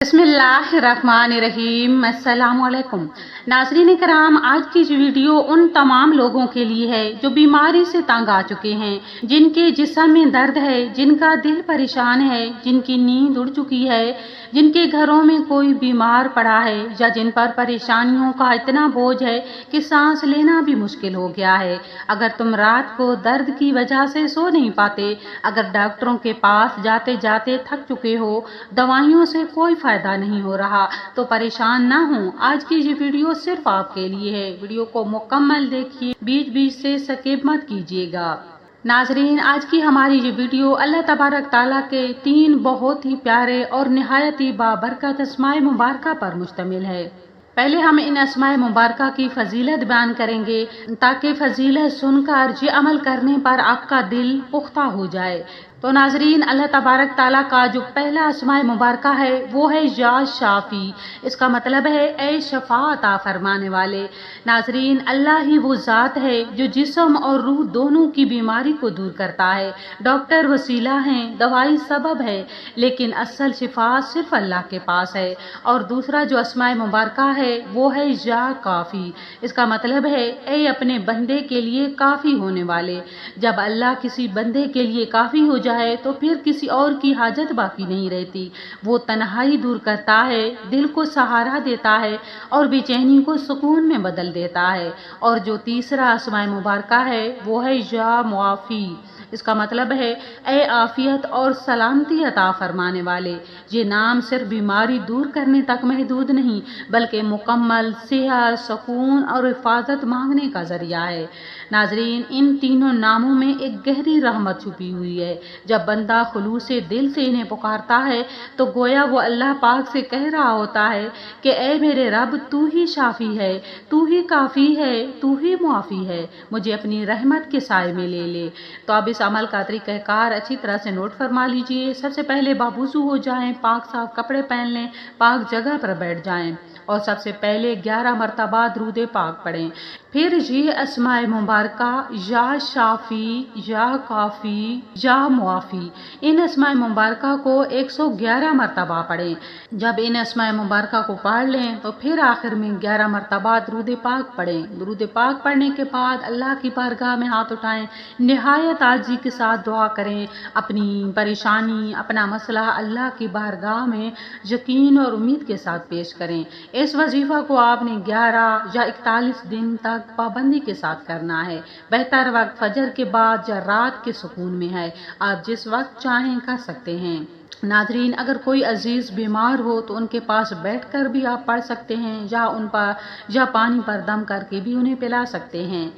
बिस्मिल्लाहिर्रहमानिर्रहीम। अस्सलाम वालेकुम नाज़रीन कराम, आज की जो वीडियो उन तमाम लोगों के लिए है जो बीमारी से तंग आ चुके हैं, जिनके जिस्म में दर्द है, जिनका दिल परेशान है, जिनकी नींद उड़ चुकी है, जिनके घरों में कोई बीमार पड़ा है या जिन पर परेशानियों का इतना बोझ है कि सांस लेना भी मुश्किल हो गया है। अगर तुम रात को दर्द की वजह से सो नहीं पाते, अगर डॉक्टरों के पास जाते जाते थक चुके हो, दवाइयों से कोई फायदा नहीं हो रहा, तो परेशान ना हो। आज की ये वीडियो सिर्फ आपके लिए है। वीडियो को मुकम्मल देखिए, बीच बीच से स्किप मत कीजिएगा। नाजरीन, आज की हमारी ये वीडियो अल्लाह तबारक ताला के 3 बहुत ही प्यारे और निहायत ही बाबरकत अस्माए मुबारका पर मुश्तमिल है। पहले हम इन अस्माए मुबारका की फजीलत बयान करेंगे, ताकि फजीलत सुनकर ये अमल करने पर आपका दिल पुख्ता हो जाए। तो नाजरीन, अल्लाह तबारक ताला का जो पहला अस्माए मुबारका है वो है या शाफी। इसका मतलब है ए शफा अता फरमाने वाले। नाजरीन, अल्लाह ही वो ज़ात है जो जिस्म और रूह दोनों की बीमारी को दूर करता है। डॉक्टर वसीला हैं, दवाई सबब है, लेकिन असल शिफा सिर्फ अल्लाह के पास है। और दूसरा जो अस्माए मुबारका है वो है या काफ़ी। इसका मतलब है ए अपने बंदे के लिए काफ़ी होने वाले। जब अल्लाह किसी बंदे के लिए काफ़ी हो जाए तो फिर किसी और की हाजत बाकी नहीं रहती। वो तन्हाई दूर करता है, दिल को सहारा देता है और बेचैनी को सुकून में बदल देता है। और जो तीसरा अस्माए मुबारका है वो है या मुआफ़ी। इसका मतलब है ए आफियत और सलामती अता फरमाने वाले। ये नाम सिर्फ बीमारी दूर करने तक महदूद नहीं, बल्कि मुकम्मल सेहत, सुकून और हिफाजत मांगने का जरिया है। नाजरीन, इन तीनों नामों में एक गहरी रहमत छुपी हुई है। जब बंदा खुलूस से दिल से इन्हें पुकारता है तो गोया वो अल्लाह पाक से कह रहा होता है कि ए मेरे रब, तू ही शाफी है, तू ही काफ़ी है, तू ही मुआफ़ी है, मुझे अपनी रहमत के साए में ले ले। तो अब इस अमल का तरीक़ाकार अच्छी तरह से नोट फरमा लीजिए। सबसे पहले बावुज़ू हो जाएं, पाक साफ कपड़े पहन लें, पाक जगह पर बैठ जाएं और सबसे पहले 11 मरतबा दुरूद पाक पढ़ें। फिर ये अस्माए मुबारका या शाफी, या काफ़ी, या मुआफ़ी, इन अस्माए मुबारका को 111 मरतबा पढ़ें। जब इन अस्माए मुबारका को पढ़ लें तो फिर आखिर में 11 मरतबा दुरूद पाक पढ़ें। दुरूद पाक पढ़ने के बाद अल्लाह की बारगाह में हाथ उठाएं, निहायत आजिज़ी के साथ दुआ करें, अपनी परेशानी, अपना मसला अल्लाह की बारगाह में यकीन और उम्मीद के साथ पेश करें। इस वजीफ़ा को आपने 11 या 41 दिन तक पाबंदी के साथ करना है। बेहतर वक्त फजर के बाद या रात के सुकून में है। आप जिस वक्त चाहें कर सकते हैं। नाजरीन, अगर कोई अजीज़ बीमार हो तो उनके पास बैठकर भी आप पढ़ सकते हैं, या उन पर या पानी पर दम करके भी उन्हें पिला सकते हैं।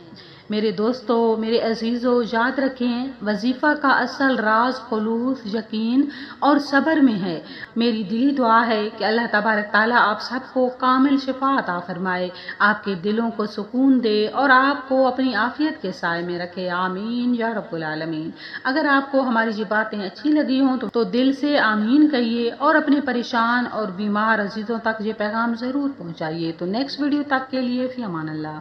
मेरे दोस्तों, मेरे अजीज़ों, याद रखें, वजीफ़ा का असल राज खुलूस, यकीन और सब्र में है। मेरी दिली दुआ है कि अल्लाह तबारक ताला आप सबको कामिल शिफा अता फरमाए, आपके दिलों को सुकून दे और आपको अपनी आफियत के साए में रखे। आमीन या रब्बुल आलमीन। अगर आपको हमारी ये बातें अच्छी लगी हों तो दिल से आमीन कहिए और अपने परेशान और बीमार अजीज़ों तक ये पैगाम ज़रूर पहुँचाइए। तो नेक्स्ट वीडियो तक के लिए फ़ी अमान अल्लाह।